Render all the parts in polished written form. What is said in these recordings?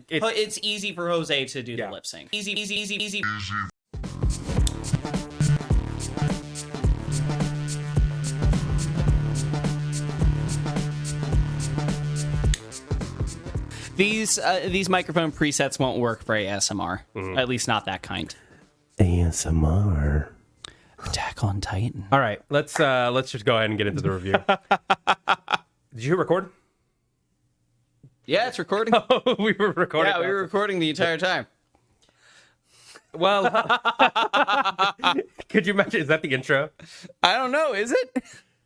it's easy for Jose to do the lip sync. Easy. These microphone presets won't work for ASMR. At least not that kind. ASMR. Attack on Titan. All right, let's just go ahead and get into the review. Did you record? Yeah, it's recording. Oh, we were recording. Yeah, we were recording the entire time. Well, could you imagine? Is that the intro? I don't know. Is it?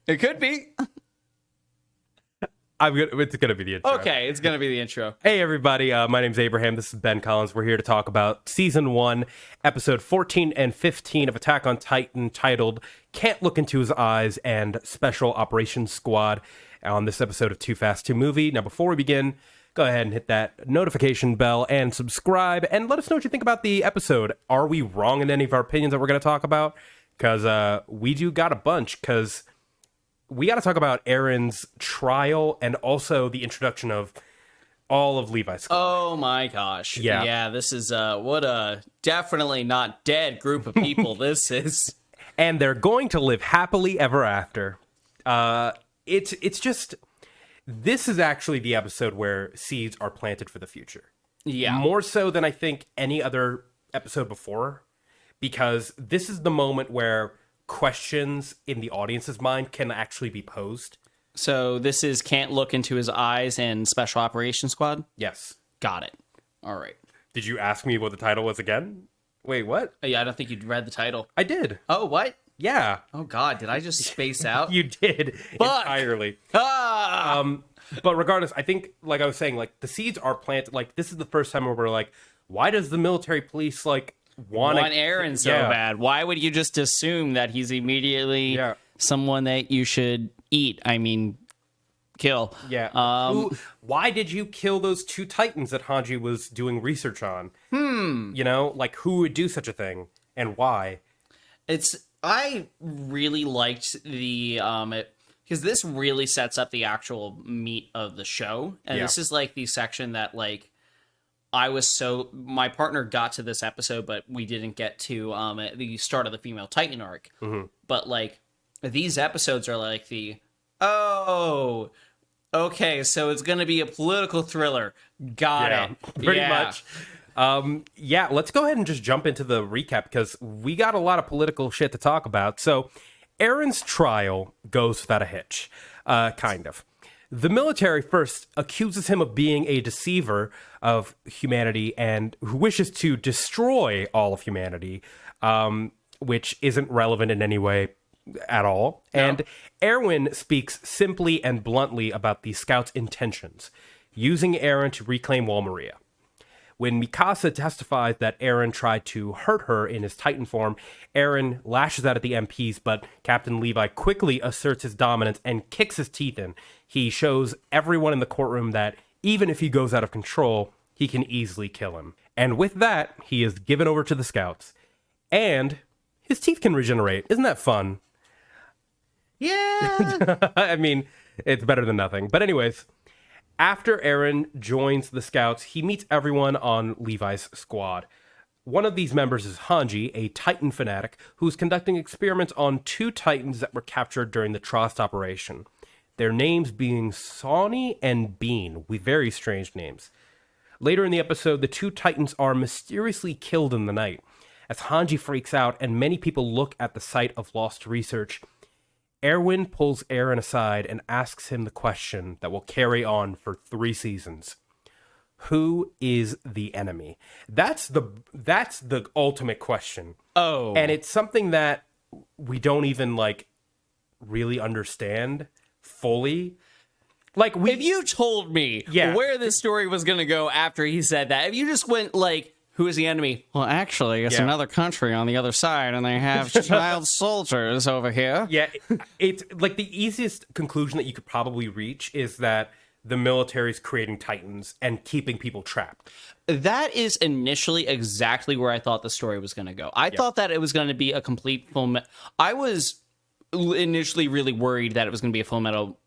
It could be. It's gonna be the intro. Okay, it's gonna be the intro. Hey everybody, my name's Abraham. This is Ben Collins. We're here to talk about Season 1, Episode 14 and 15 of Attack on Titan, titled Can't Look Into His Eyes and Special Operations Squad, on this episode of 2FAST2MOVIE. Now, before we begin, go ahead and hit that notification bell and subscribe, and let us know what you think about the episode. Are we wrong in any of our opinions that we're going to talk about? Because we do got a bunch, because we got to talk about Eren's trial and also the introduction of all of Levi's squad. Oh my gosh. Yeah, this is what a definitely not dead group of people this is. And they're going to live happily ever after. It's just, this is actually the episode where seeds are planted for the future. Yeah. More so than I think any other episode before, because this is the moment where questions in the audience's mind can actually be posed. So this is Can't Look Into His Eyes and Special Operations Squad? Yes. Got it. All right. Did you ask me what the title was again? Wait, what? Yeah, I don't think you'd read the title. I did. Oh, what? Yeah. Oh, God, did I just space out? You did. Fuck. Entirely. Ah! But regardless, I think, like I was saying, like, the seeds are planted. Like, this is the first time where we're like, why does the military police, like, want Eren so bad? Why would you just assume that he's immediately someone that you should eat? I mean, kill. Yeah. Why did you kill those two Titans that Hanji was doing research on? You know, like, who would do such a thing and why? I really liked the because this really sets up the actual meat of the show, and this is like the section that like my partner got to this episode, but we didn't get to at the start of the female Titan arc. But like these episodes are like okay, so it's gonna be a political thriller. Got it. Pretty much. Let's go ahead and just jump into the recap, because we got a lot of political shit to talk about. So, Eren's trial goes without a hitch, kind of. The military first accuses him of being a deceiver of humanity and who wishes to destroy all of humanity, which isn't relevant in any way at all. No. And Erwin speaks simply and bluntly about the scouts' intentions, using Eren to reclaim Wall Maria. When Mikasa testifies that Eren tried to hurt her in his Titan form, Eren lashes out at the MPs, but Captain Levi quickly asserts his dominance and kicks his teeth in. He shows everyone in the courtroom that even if he goes out of control, he can easily kill him. And with that, he is given over to the scouts. And his teeth can regenerate. Isn't that fun? Yeah! I mean, it's better than nothing. But anyways, after Eren joins the scouts, he meets everyone on Levi's squad. One of these members is Hanji, a Titan fanatic, who's conducting experiments on two Titans that were captured during the 2FAST operation. Their names being Sawney and Bean, with very strange names. Later in the episode, the two Titans are mysteriously killed in the night. As Hanji freaks out and many people look at the site of lost research, Erwin pulls Eren aside and asks him the question that will carry on for 3 seasons. Who is the enemy? That's the ultimate question. Oh. And it's something that we don't even, like, really understand fully. Like, if you told me where this story was going to go after he said that, if you just went, like, who is the enemy? Well, actually, it's another country on the other side, and they have child soldiers over here. Yeah, it's like the easiest conclusion that you could probably reach is that the military is creating Titans and keeping people trapped. That is initially exactly where I thought the story was going to go. I thought that it was going to be a complete I was initially really worried that it was going to be a Full Metal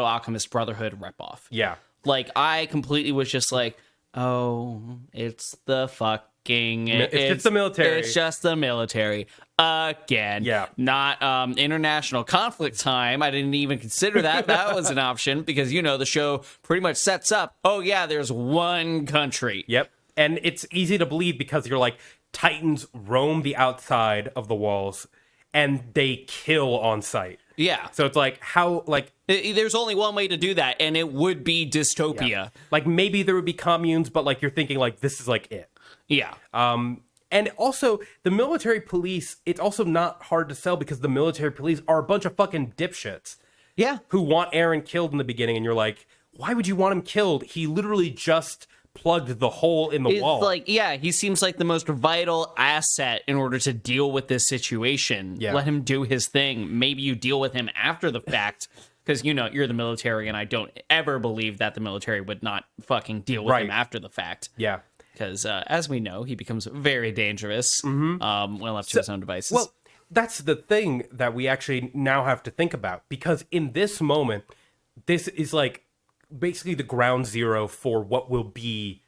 Alchemist Brotherhood ripoff. Yeah. Like, I completely was just like, Oh, it's the fucking... It's just the military. It's just the military. Again. Yeah. Not international conflict time. I didn't even consider that. That was an option because, the show pretty much sets up, oh, yeah, there's one country. Yep. And it's easy to believe because you're like, Titans roam the outside of the walls and they kill on sight. Yeah. So it's like, how, like... There's only one way to do that, and it would be dystopia. Yeah. Like, maybe there would be communes, but, like, you're thinking, like, this is, like, it. Yeah. And also, the military police, it's also not hard to sell because the military police are a bunch of fucking dipshits. Yeah. Who want Eren killed in the beginning, and you're like, why would you want him killed? He literally just plugged the hole in the wall. Like, yeah, he seems like the most vital asset in order to deal with this situation. Yeah. Let him do his thing. Maybe you deal with him after the fact, because, you're the military, and I don't ever believe that the military would not fucking deal with him after the fact. Yeah. Because, as we know, he becomes very dangerous when left to his own devices. Well, that's the thing that we actually now have to think about, because in this moment, this is like basically the ground zero for what will be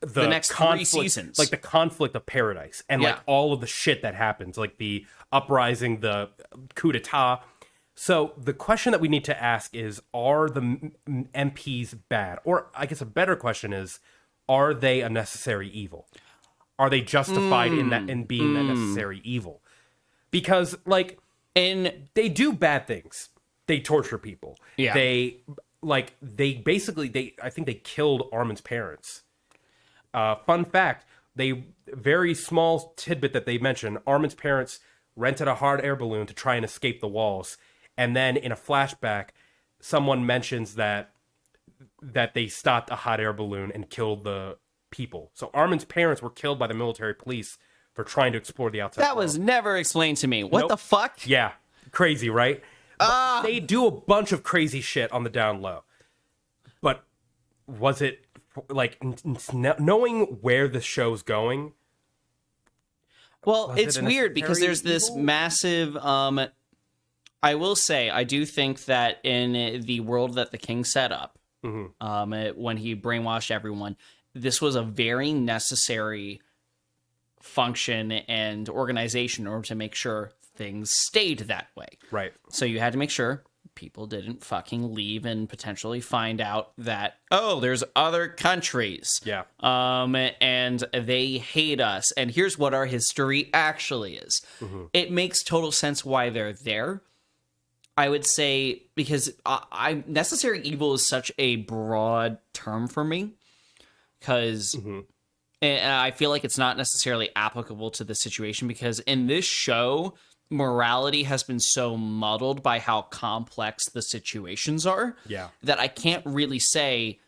the next conflict, 3 seasons. like the conflict of paradise and like all of the shit that happens, like the uprising, the coup d'etat. So the question that we need to ask is, are the MPs bad? Or I guess a better question is, are they a necessary evil? Are they justified in being that necessary evil? Because like, they do bad things. They torture people. Yeah. I think they killed Armin's parents. Fun fact, very small tidbit that they mention, Armin's parents rented a hot air balloon to try and escape the walls. And then in a flashback, someone mentions that they stopped a hot air balloon and killed the people. So Armin's parents were killed by the military police for trying to explore the outside world. Was never explained to me. What the fuck? Yeah. Crazy, right? They do a bunch of crazy shit on the down low. But was it, like, knowing where the show's going? Well, it's weird because there's this massive... I will say, I do think that in the world that the king set up, when he brainwashed everyone, this was a very necessary function and organization in order to make sure things stayed that way. Right. So you had to make sure people didn't fucking leave and potentially find out that, oh, there's other countries. Yeah. And they hate us. And here's what our history actually is. It makes total sense why they're there. I would say, because necessary evil is such a broad term for me, because and I feel like it's not necessarily applicable to the situation, because in this show, morality has been so muddled by how complex the situations are that I can't really say.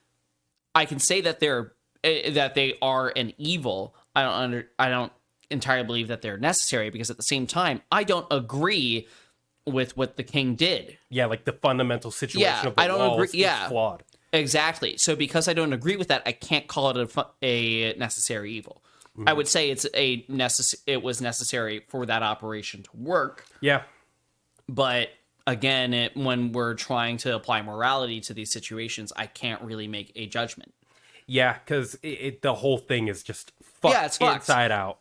I can say that they are an evil. I don't entirely believe that they're necessary, because at the same time, I don't agree with what the king did. Yeah, like the fundamental situation of the walls is flawed. Exactly. So because I don't agree with that, I can't call it a necessary evil. I would say it was necessary for that operation to work. Yeah. But again, when we're trying to apply morality to these situations, I can't really make a judgment. Yeah, because the whole thing is just fucked inside out.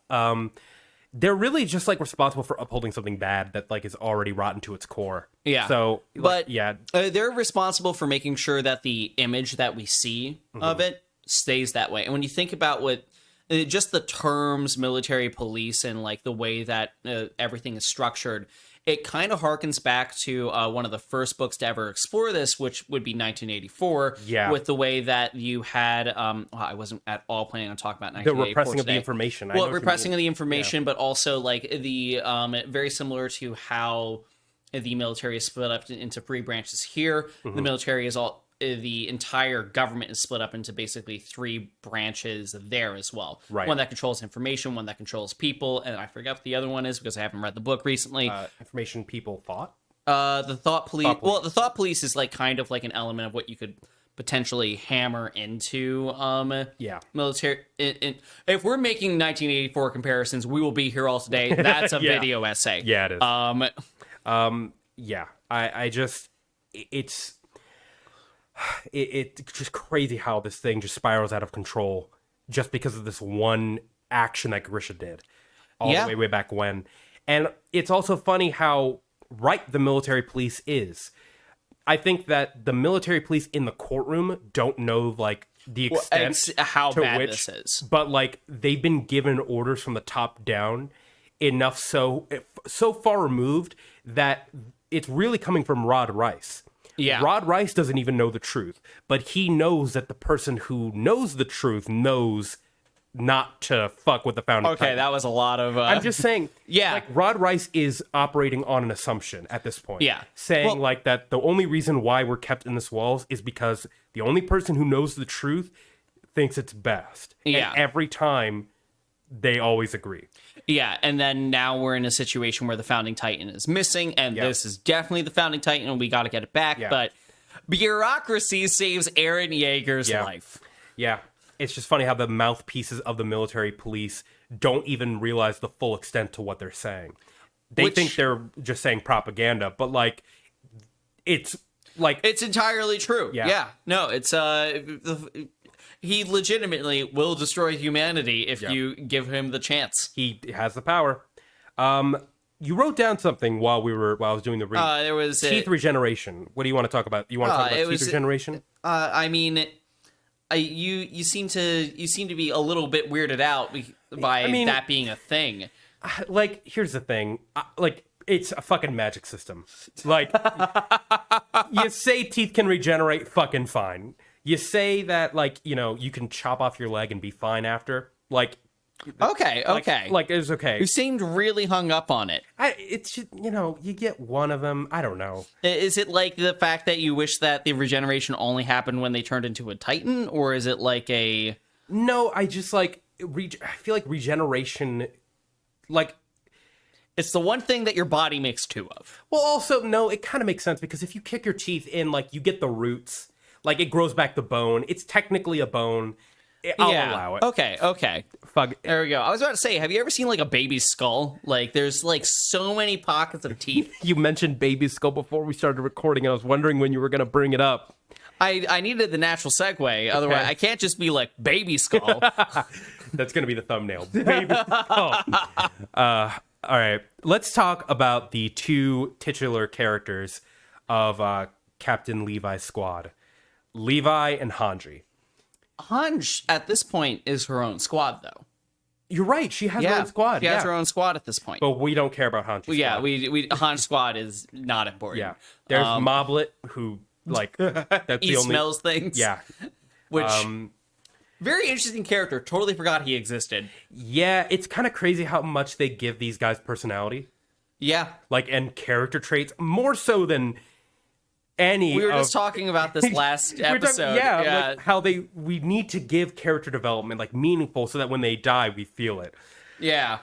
They're really just like responsible for upholding something bad that like is already rotten to its core. Yeah. So, but they're responsible for making sure that the image that we see of it stays that way. And when you think about just the terms military police and like the way that everything is structured, it kind of harkens back to one of the first books to ever explore this, which would be 1984. Yeah. With the way that you had, I wasn't at all planning on talking about 1984 the repressing today. of the information. Well, repressing of the information, but also like the very similar to how the military is split up into 3 branches here. The military is the entire government is split up into basically 3 branches there as well. Right. One that controls information, one that controls people, and I forget what the other one is because I haven't read the book recently. Information, people, thought? The thought police. Well, the thought police is like kind of like an element of what you could potentially hammer into military. If we're making 1984 comparisons, we will be here all today. That's a video essay. Yeah, it is. I just, it's... it's just crazy how this thing just spirals out of control just because of this one action that Grisha did all the way back when. And it's also funny how right the military police is. I think that the military police in the courtroom don't know, like, the extent how to bad which, this is. but, like, they've been given orders from the top down enough so far removed that it's really coming from Rod Rice. Yeah. Rod Rice doesn't even know the truth, but he knows that the person who knows the truth knows not to fuck with the founding Okay, Titan. that was a lot of... I'm just saying, Yeah. like, Rod Rice is operating on an assumption at this point. Yeah. Saying, like, that the only reason why we're kept in this walls is because the only person who knows the truth thinks it's best. Yeah. And every time, they always agree. Yeah, and then now we're in a situation where the founding Titan is missing, and this is definitely the founding Titan, and we got to get it back, but bureaucracy saves Eren Yeager's life. Yeah. It's just funny how the mouthpieces of the military police don't even realize the full extent to what they're saying. They think they're just saying propaganda, but, like, it's, like... It's entirely true. Yeah. No, it's, he legitimately will destroy humanity if you give him the chance. He has the power. You wrote down something while I was doing the read. There was teeth regeneration. What do you want to talk about? You want to talk about teeth regeneration? I mean, you seem to be a little bit weirded out by that being a thing. Like, here's the thing. Like, it's a fucking magic system. Like, you say teeth can regenerate, fucking fine. You say that, like, you know, you can chop off your leg and be fine after. Like, okay. Like, it's okay. You seemed really hung up on it. It's just, you know, you get one of them. I don't know. Is it like the fact that you wish that the regeneration only happened when they turned into a Titan, or is it like a... No, I just, like, I feel like regeneration, like... It's the one thing that your body makes two of. Well, also, no, it kind of makes sense, because if you kick your teeth in, like, you get the roots. Like, it grows back the bone. It's technically a bone. I'll allow it. Okay. Fuck. There we go. I was about to say, have you ever seen, like, a baby's skull? Like, there's, like, so many pockets of teeth. You mentioned baby skull before we started recording, and I was wondering when you were going to bring it up. I needed the natural segue. Otherwise, I can't just be like, baby skull. That's going to be the thumbnail. Baby skull. All right. Let's talk about the two titular characters of Captain Levi's squad. Levi and Hanji. Hange, at this point, is her own squad, though. You're right. She has her own squad. She has her own squad at this point. But we don't care about Hanji's squad. Yeah, Hange squad is not important. Yeah. There's Moblet, who, like, that's he the only... smells things. Yeah. Which, very interesting character. Totally forgot he existed. Yeah, it's kind of crazy how much they give these guys personality. Yeah. Like, and character traits, more so than... We were just talking about this last episode. Like how we need to give character development, like, meaningful, so that when they die, we feel it. Yeah.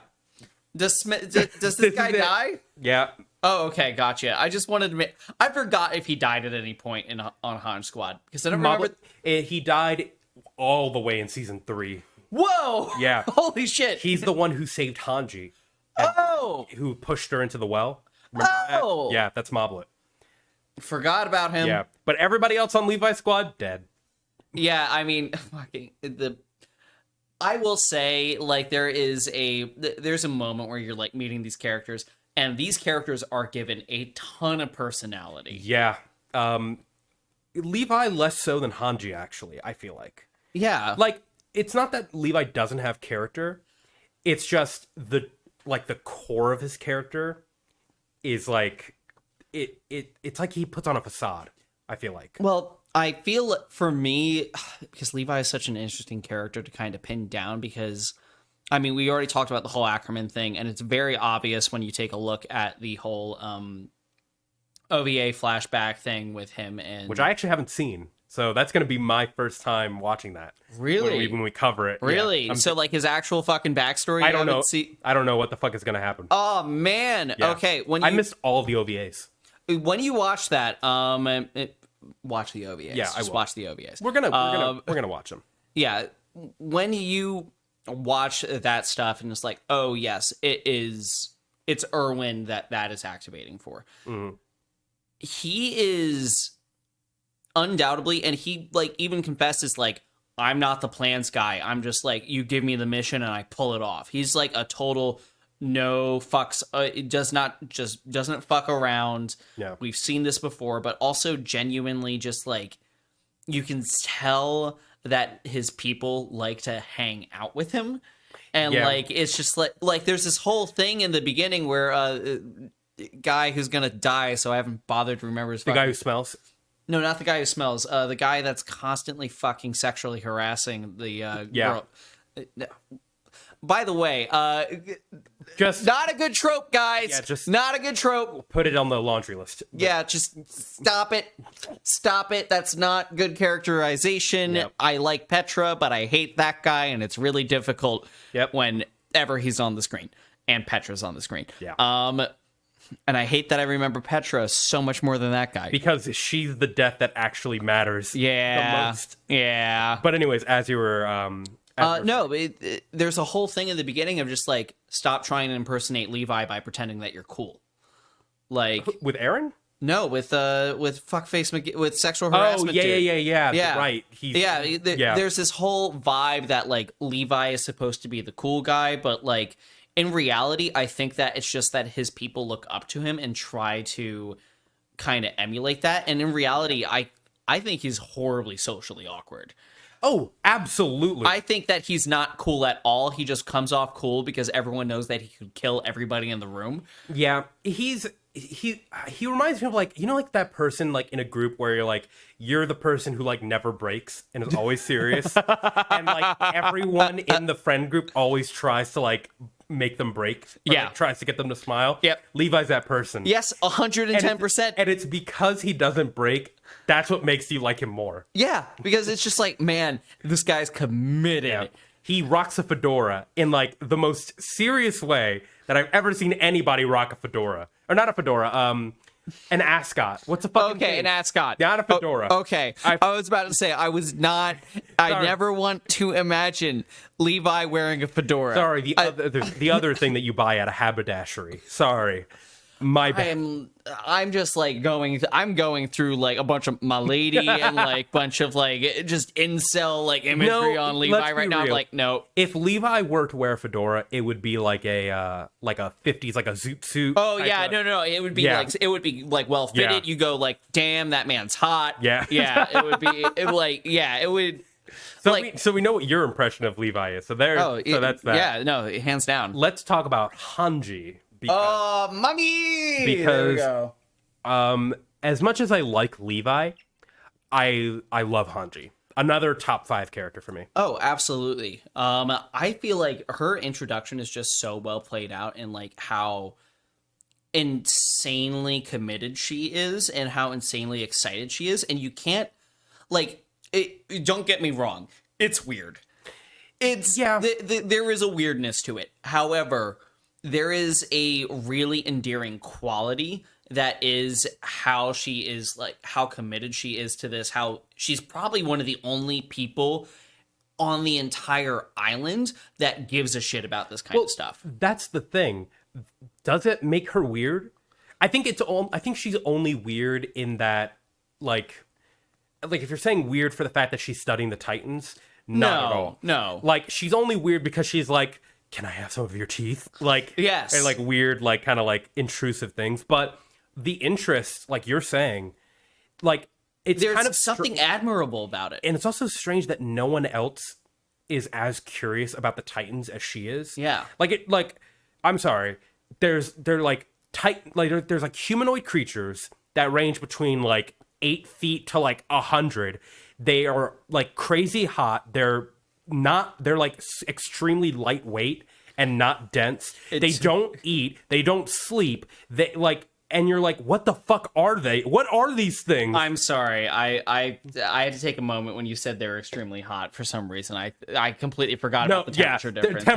Does this guy die? Yeah. Oh, okay, gotcha. I just wanted to I forgot if he died at any point on Han Squad, because I don't remember. He died all the way in season 3. Whoa! Yeah. Holy shit! He's the one who saved Hanji. Who pushed her into the well. Remember that? Yeah, that's Moblet. Forgot about him. Yeah, but everybody else on Levi's squad, dead. Yeah, I mean, I will say, like, there's a moment where you're, like, meeting these characters, and these characters are given a ton of personality. Yeah. Levi less so than Hanji, actually, I feel like. Yeah. Like, it's not that Levi doesn't have character. It's just the core of his character is, like... It's like he puts on a facade, I feel like. Well, I feel for me, because Levi is such an interesting character to kind of pin down, because, I mean, we already talked about the whole Ackerman thing, and it's very obvious when you take a look at the whole OVA flashback thing with him. Which I actually haven't seen. So that's going to be my first time watching that. Really? When we cover it. Really? Yeah. So, like, his actual fucking backstory? I don't know. I don't know what the fuck is going to happen. Oh, man. Yeah. Okay. I missed all of the OVAs. When you watch that, watch the OVAs. Yeah, Just watch the OVAs. We're gonna watch them. Yeah, when you watch that stuff and it's like, oh yes, it's Erwin that is activating for. Mm-hmm. He is undoubtedly, and he like even confesses like, I'm not the plans guy. I'm just like, you give me the mission and I pull it off. He's like a total no fucks. It doesn't fuck around. Yeah. We've seen this before, but also genuinely just like, you can tell that his people like to hang out with him. And like, it's just like there's this whole thing in the beginning where guy who's gonna die, so I haven't bothered to remember his guy who smells. No, not the guy who smells. The guy that's constantly fucking sexually harassing the girl. By the way, just not a good trope, guys. Yeah, just not a good trope. Put it on the laundry list. Yeah, just stop it. Stop it. That's not good characterization. Yep. I like Petra, but I hate that guy, and it's really difficult whenever he's on the screen and Petra's on the screen. Yeah. And I hate that I remember Petra so much more than that guy. Because she's the death that actually matters the most. Yeah. But anyways, as you were... there's a whole thing in the beginning of just like, stop trying to impersonate Levi by pretending that you're cool. Like... With Eren? No, with fuckface with sexual harassment. Yeah. Right. There's this whole vibe that like Levi is supposed to be the cool guy, but like... in reality, I think that it's just that his people look up to him and try to kind of emulate that. And in reality, I think he's horribly socially awkward. Oh, absolutely. I think that he's not cool at all. He just comes off cool because everyone knows that he could kill everybody in the room. Yeah, he reminds me of like, you know, like that person like in a group where you're the person who like never breaks and is always serious. And like everyone in the friend group always tries to like make them break. Like, tries to get them to smile. Yep. Levi's that person. Yes, 110%. And it's because he doesn't break. That's what makes you like him more. Yeah, because it's just like, man, this guy's committed. Yeah. He rocks a fedora in like the most serious way that I've ever seen anybody rock a fedora. Or not a fedora, an ascot. What's a fucking thing? An ascot. Not a fedora. Okay. I was about to say, I never want to imagine Levi wearing a fedora. Sorry, the other thing that you buy at a haberdashery. Sorry. My bad. I'm just like I'm going through like a bunch of my lady and like bunch of like just incel like imagery on Levi right now. I'm like, no. If Levi were to wear a fedora, it would be like a 50s like a zoot suit. Oh yeah, no. It would be like well fitted. Yeah. You go like, damn, that man's hot. Yeah. Yeah. It would be it would. So we know what your impression of Levi is. So that's that. Yeah, no, hands down. Let's talk about Hanji. Mommy! Because there we go. As much as I like Levi, I love Hanji. Another top 5 character for me. Oh, absolutely. I feel like her introduction is just so well played out and like how insanely committed she is and how insanely excited she is. And you can't don't get me wrong. It's weird. There is a weirdness to it. However, there is a really endearing quality that is how she is, like, how committed she is to this, how she's probably one of the only people on the entire island that gives a shit about this kind of stuff. That's the thing. Does it make her weird? I think she's only weird in that, like if you're saying weird for the fact that she's studying the Titans, not at all. No. Like, she's only weird because she's like, can I have some of your teeth? Like, yes. And like weird, like kind of like intrusive things. But the interest, like you're saying, like there's kind of something admirable about it. And it's also strange that no one else is as curious about the Titans as she is. Yeah. I'm sorry. There's like humanoid creatures that range between like 8 feet to like 100. They are like crazy hot. They're like extremely lightweight and not dense. They don't eat. They don't sleep. They like, and you're like, what the fuck are they? What are these things? I'm sorry. I had to take a moment when you said they were extremely hot for some reason. I completely forgot about the temperature difference.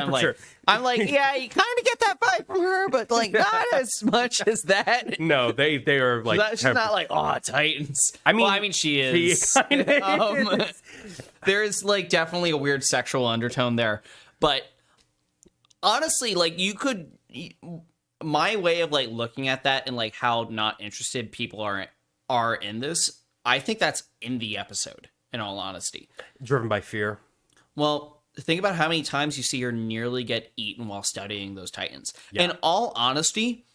I'm like, yeah, you kind of get that vibe from her, but like not as much as that. No, they are like, she's not like, oh, Titans. I mean, she is. There is like definitely a weird sexual undertone there, but honestly, like my way of like looking at that and like how not interested people are in this, I think that's in the episode, in all honesty. Driven by fear. Well, think about how many times you see her nearly get eaten while studying those Titans. Yeah. In all honesty,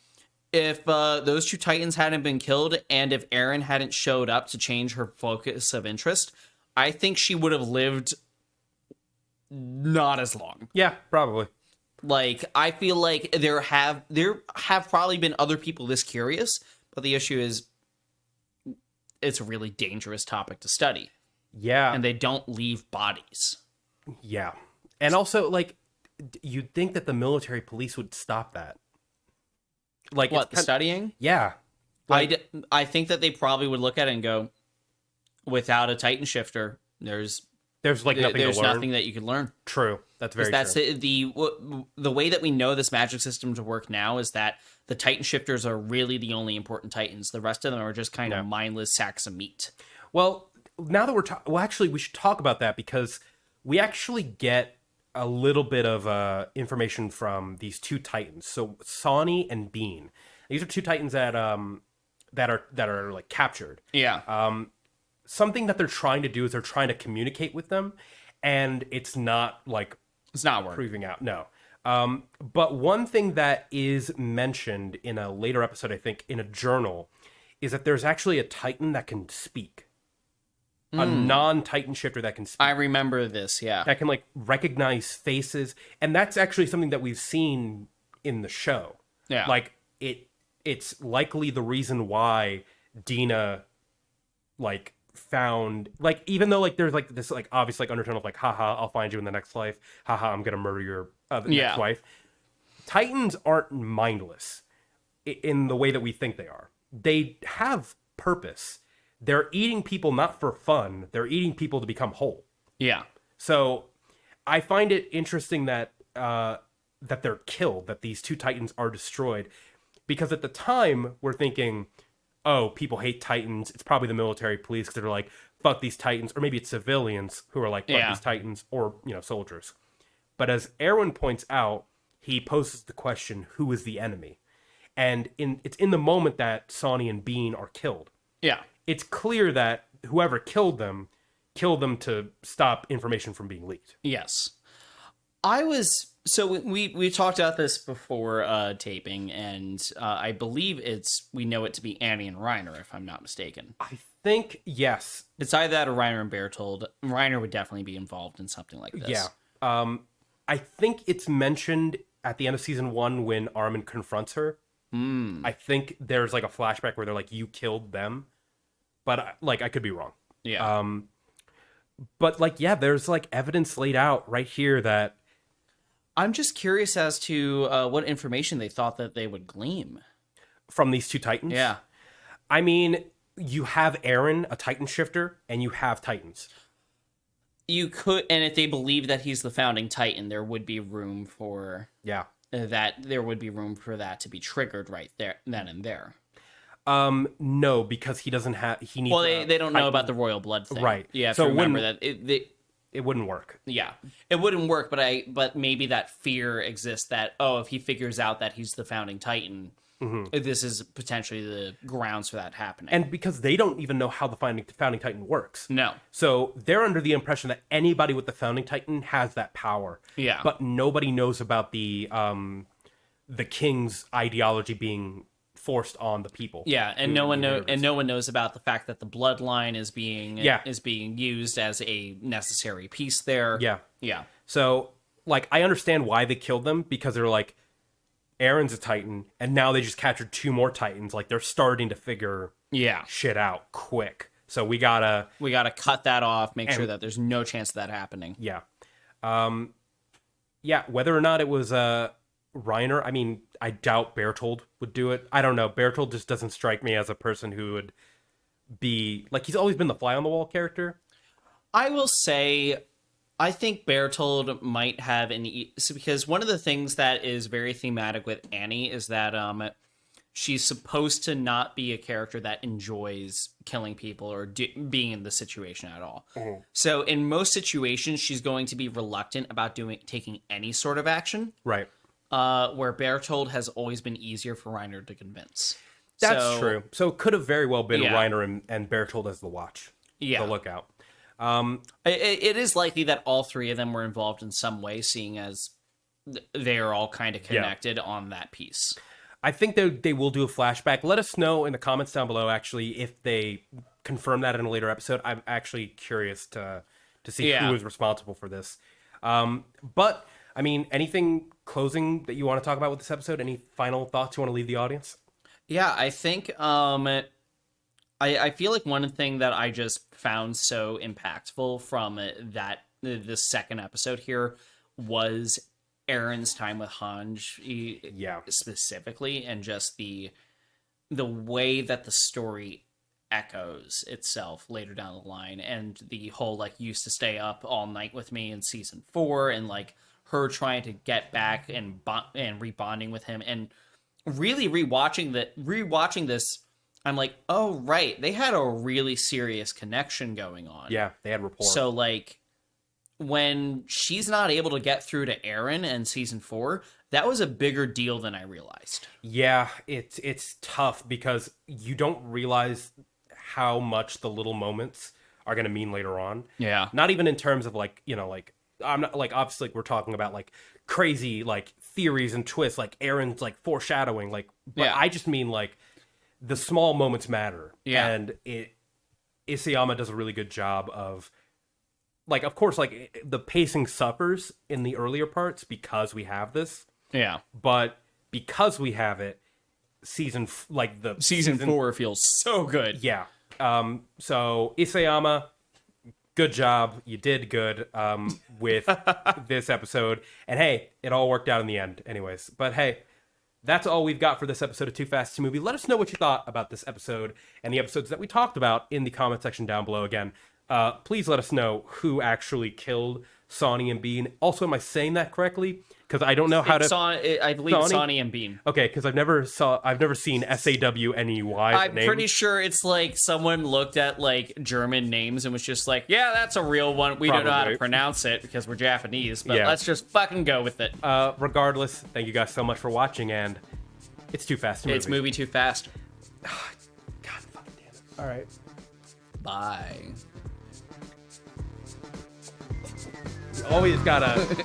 if those 2 Titans hadn't been killed, and if Eren hadn't showed up to change her focus of interest, I think she would have lived not as long. Yeah, probably. Like, I feel like there have probably been other people this curious, but the issue is it's a really dangerous topic to study. Yeah. And they don't leave bodies. Yeah. And also, like, you'd think that the military police would stop that. Like, What, the studying? Yeah. Like, I think that they probably would look at it and go, without a Titan shifter, there's like nothing to learn. nothing that you can learn. True. That's very That's true. the way that we know this magic system to work now is that the Titan shifters are really the only important Titans. The rest of them are just kind of mindless sacks of meat. Well, now that actually, we should talk about that because we actually get a little bit of information from these 2 Titans. So Sonny and Bean. These are 2 Titans that are like captured. Yeah. Something that they're trying to do is they're trying to communicate with them, and it's not like It's not working. proving out. No. But one thing that is mentioned in a later episode, I think, in a journal, is that there's actually a Titan that can speak. A non-Titan shifter that can speak. I remember this, yeah. That can, like, recognize faces. And that's actually something that we've seen in the show. Yeah. Like, it's likely the reason why Dina, like, found, like, even though, like, there's, like, this, like, obvious, like, undertone of, like, haha, I'll find you in the next life. Haha, I'm gonna murder your next wife. Titans aren't mindless in the way that we think they are. They have purpose. They're eating people not for fun. They're eating people to become whole. Yeah. So I find it interesting that that they're killed, that these 2 Titans are destroyed. Because at the time, we're thinking, oh, people hate Titans. It's probably the military police because they're like, fuck these Titans. Or maybe it's civilians who are like, fuck these Titans. Or, soldiers. But as Erwin points out, he poses the question, who is the enemy? And it's in the moment that Sonny and Bean are killed. Yeah. It's clear that whoever killed them to stop information from being leaked. Yes. So we talked about this before taping, and I believe we know it to be Annie and Reiner, if I'm not mistaken. I think, yes. It's either that or Reiner and Bertold. Reiner would definitely be involved in something like this. Yeah. I think it's mentioned at the end of season 1 when Armin confronts her. I think there's like a flashback where they're like, you killed them. But, like, I could be wrong. Yeah. But, like, yeah, there's, like, evidence laid out right here that... I'm just curious as to what information they thought that they would glean. From these 2 Titans? Yeah. I mean, you have Eren, a Titan shifter, and you have Titans. You could... And if they believe that he's the founding Titan, there would be room for... Yeah. There would be room for that to be triggered right there, then and there. No, because he doesn't have. He needs. Well, they don't know about the royal blood thing, right? Yeah, so remember that it wouldn't work. Yeah, it wouldn't work. But maybe that fear exists that if he figures out that he's the founding Titan, this is potentially the grounds for that happening. And because they don't even know how the founding Titan works. No. So they're under the impression that anybody with the founding Titan has that power. Yeah. But nobody knows about the king's ideology being forced on the people. Yeah, and no one knows about the fact that the bloodline is being used as a necessary piece there. Yeah. Yeah. So, like, I understand why they killed them, because they're like, Eren's a Titan, and now they just captured 2 more Titans. Like, they're starting to figure shit out quick. So we gotta cut that off, make sure that there's no chance of that happening. Yeah. Whether or not it was Reiner, I mean, I doubt Bertold would do it. I don't know. Bertold just doesn't strike me as a person who would be... Like, he's always been the fly-on-the-wall character. I will say, I think Bertold might have because one of the things that is very thematic with Annie is that she's supposed to not be a character that enjoys killing people or being in the situation at all. Mm-hmm. So in most situations, she's going to be reluctant about taking any sort of action. Right. Where Bertold has always been easier for Reiner to convince. That's true. So it could have very well been Yeah. Reiner and Bertold as the Watch. Yeah. The Lookout. It is likely that all three of them were involved in some way, seeing as they are all kind of connected on that piece. I think they will do a flashback. Let us know in the comments down below, actually, if they confirm that in a later episode. I'm actually curious to see who is responsible for this. But, I mean, anything closing that you want to talk about with this episode? Any final thoughts you want to leave the audience? Yeah, I think I feel like one thing that I just found so impactful from the second episode here was Eren's time with Hange, specifically, and just the way that the story echoes itself later down the line, and the whole like used to stay up all night with me in season 4, and like her trying to get back and rebonding with him, and really rewatching this, I'm like, oh right, they had a really serious connection going on. Yeah, they had rapport. So like, when she's not able to get through to Eren in season 4, that was a bigger deal than I realized. Yeah, it's tough because you don't realize how much the little moments are going to mean later on. Yeah. Not even in terms of like, like, I'm not like, obviously we're talking about like crazy like theories and twists, like Eren's like foreshadowing, like, but I just mean like the small moments matter. Yeah. And Isayama does a really good job of, like, of course, like, the pacing suffers in the earlier parts because we have this. Yeah. But because we have it, season 4 feels so good. Yeah. So, Isayama, good job. You did good with this episode. And, hey, it all worked out in the end anyways. But, hey, that's all we've got for this episode of 2FAST2MOVIE. Let us know what you thought about this episode and the episodes that we talked about in the comment section down below. Again, please let us know who actually killed Sonny and Bean. Also, am I saying that correctly? Because I don't know how I believe it's Sonny and Bean. Okay, because I've never seen SAWNEY. I'm pretty sure it's like someone looked at like German names and was just like, yeah, that's a real one. We don't know how to pronounce it because we're Japanese, but let's just fucking go with it. Regardless, thank you guys so much for watching, and it's Too Fast to Movie. It's movie too fast. God fucking damn it. All right. Bye. You always gotta